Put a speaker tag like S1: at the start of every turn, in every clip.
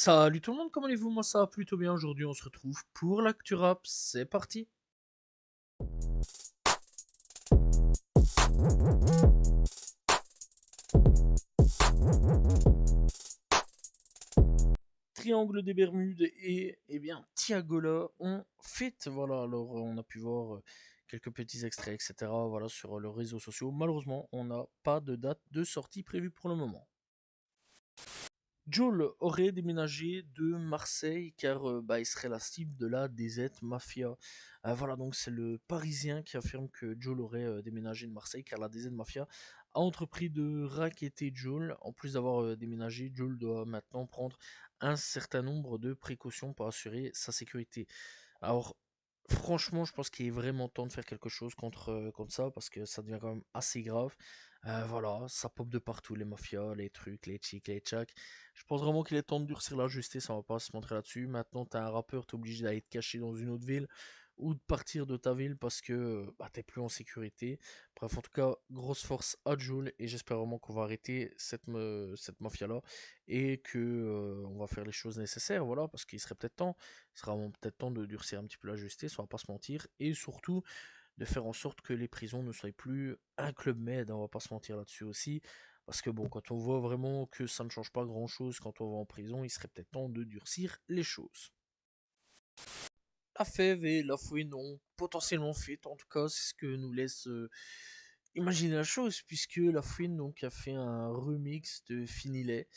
S1: Salut tout le monde, comment allez-vous? Moi ça va plutôt bien. Aujourd'hui on se retrouve pour l'actu rap, c'est parti. Triangle des Bermudes et bien Tiagola ont fait. Voilà, alors on a pu voir quelques petits extraits, etc. Voilà, sur leurs réseaux sociaux. Malheureusement, on n'a pas de date de sortie prévue pour le moment. Joel aurait déménagé de Marseille car il serait la cible de la DZ Mafia. Voilà, donc c'est le Parisien qui affirme que Joel aurait déménagé de Marseille car la DZ Mafia a entrepris de racketter Joel. En plus d'avoir déménagé, Joel doit maintenant prendre un certain nombre de précautions pour assurer sa sécurité. Alors, franchement, je pense qu'il est vraiment temps de faire quelque chose contre ça parce que ça devient quand même assez grave. Voilà, ça pop de partout, les mafias, les trucs, les chics, les tchaks. Je pense vraiment qu'il est temps de durcir la justice, on va pas se montrer là-dessus. Maintenant, t'es un rappeur, t'es obligé d'aller te cacher dans une autre ville ou de partir de ta ville parce que t'es plus en sécurité. Bref, en tout cas, grosse force à Jul et j'espère vraiment qu'on va arrêter cette mafia-là et que on va faire les choses nécessaires, voilà, parce qu'il serait peut-être temps. Il sera peut-être temps de durcir un petit peu la justice, on va pas se mentir, et surtout de faire en sorte que les prisons ne soient plus un club med, on va pas se mentir là-dessus aussi, parce que bon, quand on voit vraiment que ça ne change pas grand-chose quand on va en prison, il serait peut-être temps de durcir les choses. La fève et la fouine ont potentiellement fait, en tout cas, c'est ce que nous laisse imaginer la chose, puisque la fouine donc a fait un remix de Finilet.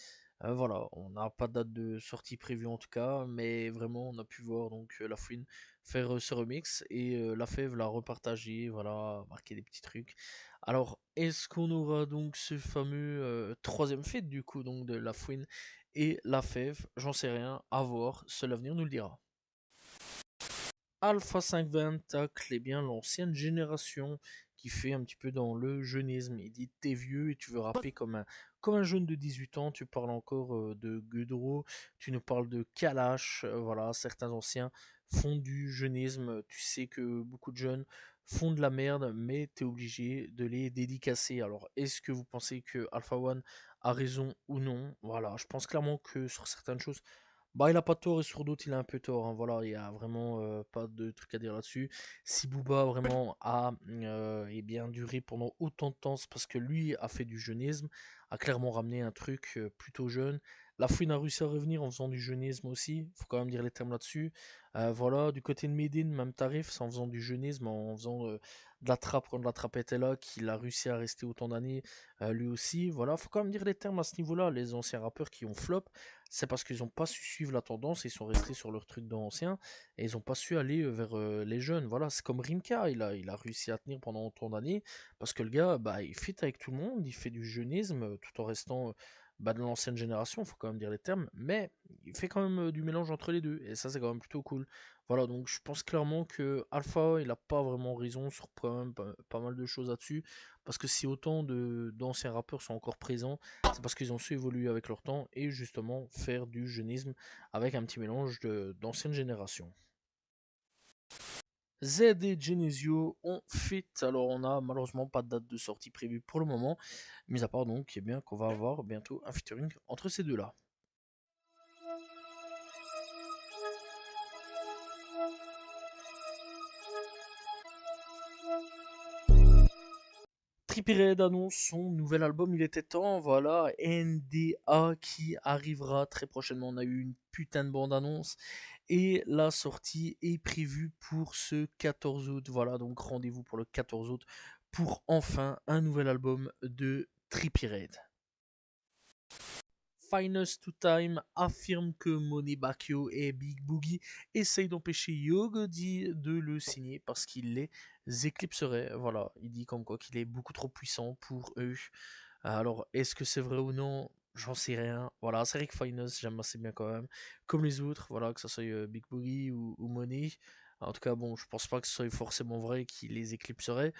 S1: Voilà, on n'a pas de date de sortie prévue en tout cas, mais vraiment on a pu voir donc la fouine faire ce remix et la fève l'a repartagé, voilà, marquer des petits trucs. Alors, est-ce qu'on aura donc ce fameux troisième feat du coup donc de la fouine et la fève? J'en sais rien, à voir, seul l'avenir nous le dira. Alpha 520 tacle eh bien l'ancienne génération qui fait un petit peu dans le jeunisme. Il dit t'es vieux et tu veux rapper comme un jeune de 18 ans, tu parles encore de Gudro, tu nous parles de Kalash, voilà, certains anciens font du jeunisme, tu sais que beaucoup de jeunes font de la merde, mais t'es obligé de les dédicacer. Alors est-ce que vous pensez que Alpha One a raison ou non? Voilà, je pense clairement que sur certaines choses, il a pas tort et sur d'autres, il a un peu tort, hein. Voilà, il y a vraiment pas de truc à dire là-dessus. Si Booba vraiment a bien duré pendant autant de temps, c'est parce que lui a fait du jeunisme, a clairement ramené un truc plutôt jeune. La Fouine a réussi à revenir en faisant du jeunisme aussi, faut quand même dire les termes là-dessus. Voilà, du côté de Medine, même tarif, c'est en faisant du jeunisme, en faisant de la trappe quand la trappe était là, qu'il a réussi à rester autant d'années, lui aussi. Voilà, faut quand même dire les termes à ce niveau-là. Les anciens rappeurs qui ont flop, c'est parce qu'ils n'ont pas su suivre la tendance, ils sont restés sur leur truc d'ancien et ils n'ont pas su aller vers les jeunes. Voilà, c'est comme Rimka, il a réussi à tenir pendant autant d'années parce que le gars, il fit avec tout le monde, il fait du jeunisme tout en restant de l'ancienne génération, faut quand même dire les termes, mais il fait quand même du mélange entre les deux et ça, c'est quand même plutôt cool. Voilà, donc je pense clairement que Alpha, il a pas vraiment raison sur quand même pas mal de choses là-dessus parce que si autant d'anciens rappeurs sont encore présents, c'est parce qu'ils ont su évoluer avec leur temps et justement faire du jeunisme avec un petit mélange d'anciennes générations. Z et Genesio ont fit, alors on a malheureusement pas de date de sortie prévue pour le moment, mis à part donc eh bien qu'on va avoir bientôt un featuring entre ces deux-là. Trippie Redd annonce son nouvel album, il était temps, voilà, NDA qui arrivera très prochainement. On a eu une putain de bande-annonce et la sortie est prévue pour ce 14 août. Voilà, donc rendez-vous pour le 14 août pour enfin un nouvel album de Trippie Redd. Finest to Time affirme que Money Bacchio et Big Boogie essayent d'empêcher Yo Gotti de le signer parce qu'il les éclipserait. Voilà, il dit comme quoi qu'il est beaucoup trop puissant pour eux. Alors, est-ce que c'est vrai ou non? J'en sais rien. Voilà, c'est vrai que Finest, j'aime assez bien quand même. Comme les autres, voilà, que ce soit Big Boogie ou Money. En tout cas, bon, je pense pas que ce soit forcément vrai qu'il les éclipserait.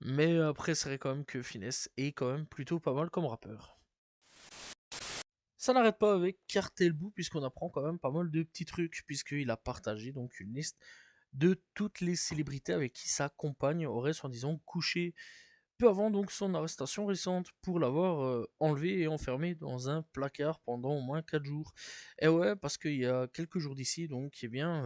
S1: Mais après, c'est vrai quand même que Finesse est quand même plutôt pas mal comme rappeur. Ça n'arrête pas avec Cartelbou puisqu'on apprend quand même pas mal de petits trucs puisqu'il a partagé donc une liste de toutes les célébrités avec qui sa compagne aurait soi-disant couché. peu avant donc son arrestation récente pour l'avoir enlevé et enfermé dans un placard pendant au moins 4 jours. Et ouais, parce qu'il y a quelques jours d'ici, donc, eh bien,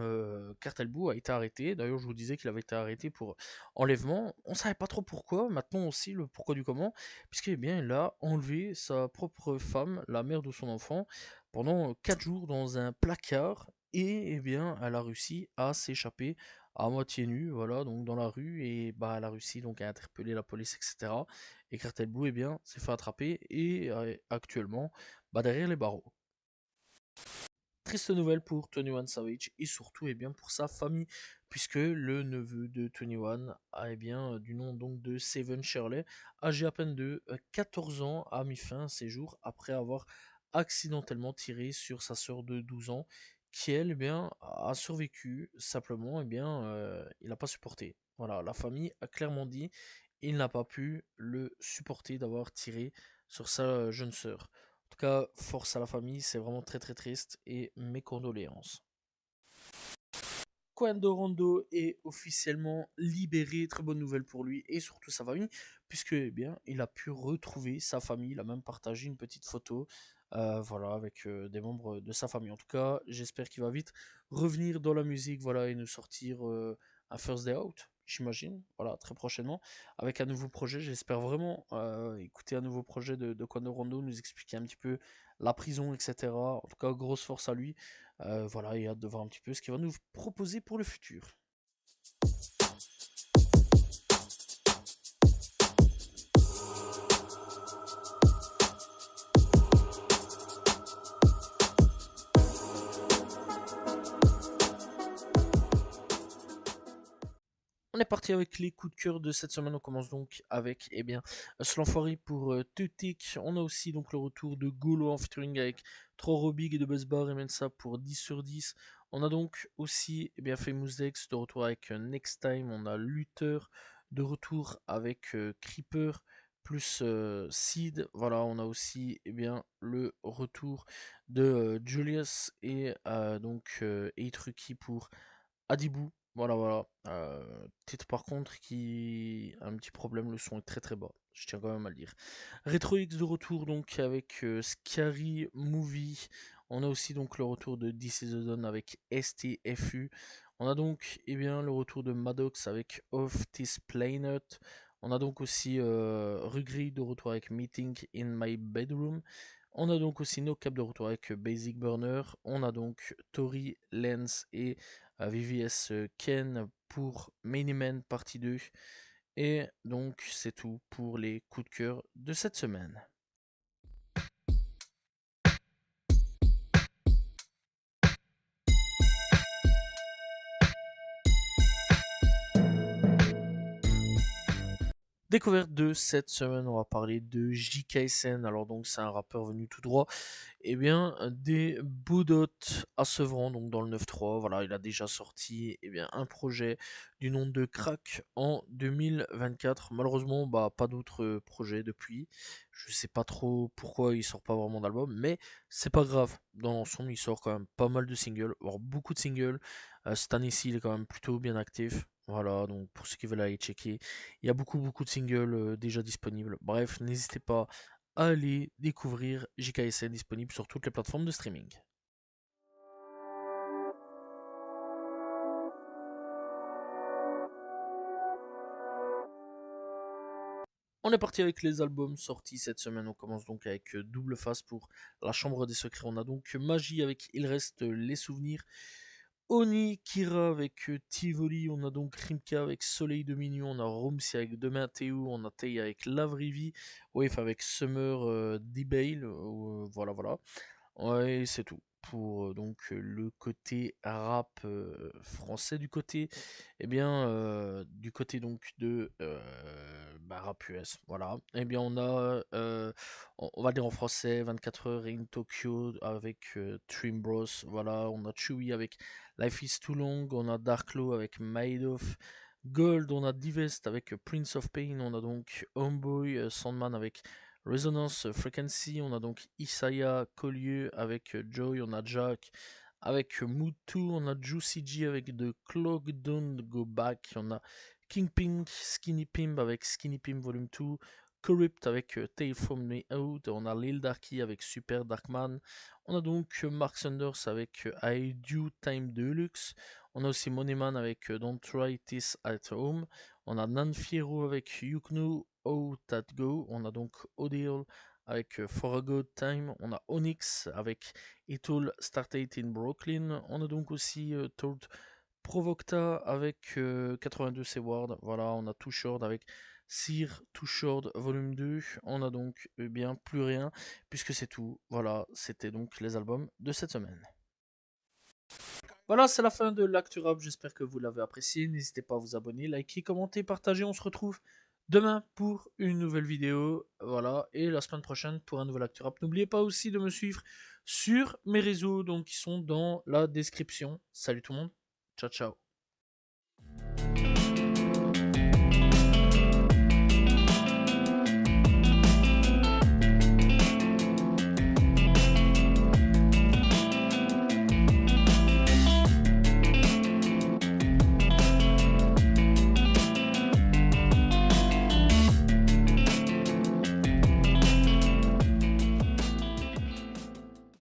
S1: Cartelbou a été arrêté. D'ailleurs, je vous disais qu'il avait été arrêté pour enlèvement. On savait pas trop pourquoi, maintenant aussi le pourquoi du comment, puisque, eh bien, il a enlevé sa propre femme, la mère de son enfant, pendant 4 jours dans un placard, et, eh bien, elle a réussi à s'échapper à moitié nu, voilà, donc dans la rue, et bah elle a réussi donc à interpeller la police, etc. Et Cartel eh bien, s'est fait attraper et est actuellement bah, derrière les barreaux. Triste nouvelle pour 21 Savage et surtout eh bien, pour sa famille, puisque le neveu de 21 a, eh bien, du nom donc de Seven Shirley, âgé à peine de 14 ans, a mis fin à ses jours après avoir accidentellement tiré sur sa sœur de 12 ans, qui elle eh bien, a survécu, simplement eh bien, il n'a pas supporté. Voilà, la famille a clairement dit il n'a pas pu le supporter d'avoir tiré sur sa jeune sœur. En tout cas, force à la famille, c'est vraiment très très triste et mes condoléances. Quando Rondo est officiellement libéré, très bonne nouvelle pour lui et surtout sa famille, puisque eh bien, il a pu retrouver sa famille, il a même partagé une petite photo voilà, avec des membres de sa famille. En tout cas, j'espère qu'il va vite revenir dans la musique voilà, et nous sortir un First Day Out, j'imagine, voilà, très prochainement, avec un nouveau projet. J'espère vraiment écouter un nouveau projet de Quando Rondo, nous expliquer un petit peu la prison, etc. En tout cas, grosse force à lui. Voilà, et hâte de voir un petit peu ce qu'il va nous proposer pour le futur. On est parti avec les coups de cœur de cette semaine. On commence donc avec eh bien, Slanfoiré pour Tutik. On a aussi donc le retour de Golo en featuring avec Trop Big et de Buzzbar et Mensa pour 10 sur 10. On a donc aussi eh bien, Famous Dex de retour avec Next Time. On a Luther de retour avec Creeper plus Seed. Voilà, on a aussi eh bien, le retour de Julius et donc Eitruki pour Adibou. Voilà, voilà. Titre par contre qui a un petit problème, le son est très très bas. Je tiens quand même à le dire. Retro X de retour donc avec Scary Movie. On a aussi donc le retour de This Is The Dawn avec STFU. On a donc eh bien, le retour de Maddox avec Off This Planet. On a donc aussi Rugri de retour avec Meeting in My Bedroom. On a donc aussi No Cap de retour avec Basic Burner. On a donc Tori, Lens et VVS Ken pour Main Event partie 2. Et donc c'est tout pour les coups de cœur de cette semaine. Découverte de cette semaine, on va parler de JKSN. Alors donc c'est un rappeur venu tout droit eh bien, des Boudot à Sevran, donc dans le 9-3. Voilà, il a déjà sorti eh bien, un projet du nom de Crack en 2024. Malheureusement, bah, pas d'autres projets depuis. Je sais pas trop pourquoi il sort pas vraiment d'album, mais c'est pas grave. Dans l'ensemble, il sort quand même pas mal de singles, voire beaucoup de singles. Cette année-ci, il est quand même plutôt bien actif. Voilà, donc pour ceux qui veulent aller checker, il y a beaucoup de singles déjà disponibles. Bref, n'hésitez pas allez découvrir JKSN disponible sur toutes les plateformes de streaming. On est parti avec les albums sortis cette semaine. On commence donc avec Double Face pour La Chambre des Secrets. On a donc Magie avec Il reste les souvenirs. Oni Kira avec Tivoli. On a donc Rimka avec Soleil de Minuit. On a Romsi avec Demain Théo. On a Tei avec Lavrivi. Wave avec Summer D-Bail. Voilà, voilà. Ouais, c'est tout. Pour donc le côté rap français du côté eh bien du côté donc de bah, rap US voilà eh bien on a on va dire en français 24 heures in Tokyo avec Trim Bros voilà on a Chewy avec Life is Too Long on a Darklo avec Made of Gold on a Divest avec Prince of Pain on a donc Homeboy Sandman avec Resonance Frequency, on a donc Isaiah Collier avec Joy, on a Jack avec Mood 2, on a Juicy G avec The Clock Don't Go Back, on a Kingpin, Skinny Pimp avec Skinny Pimp Volume 2, Corrupt avec Tale From Me Out, on a Lil Darky avec Super Darkman, on a donc Mark Sanders avec I Do Time Deluxe, on a aussi Moneyman avec Don't Try This At Home, on a Nan Fierro avec You Know How That Go, on a donc Odile avec For a Good Time, on a Onyx avec It All Started in Brooklyn, on a donc aussi Toad Provocta avec 82 Seward, voilà, on a Too Short avec Sir Too Short volume 2, on a donc bien plus rien, puisque c'est tout, voilà, c'était donc les albums de cette semaine. Voilà, c'est la fin de l'actu rap, j'espère que vous l'avez apprécié, n'hésitez pas à vous abonner, liker, commenter, partager, on se retrouve demain pour une nouvelle vidéo, voilà, et la semaine prochaine pour un nouvel actu rap. N'oubliez pas aussi de me suivre sur mes réseaux, donc qui sont dans la description. Salut tout le monde, ciao ciao.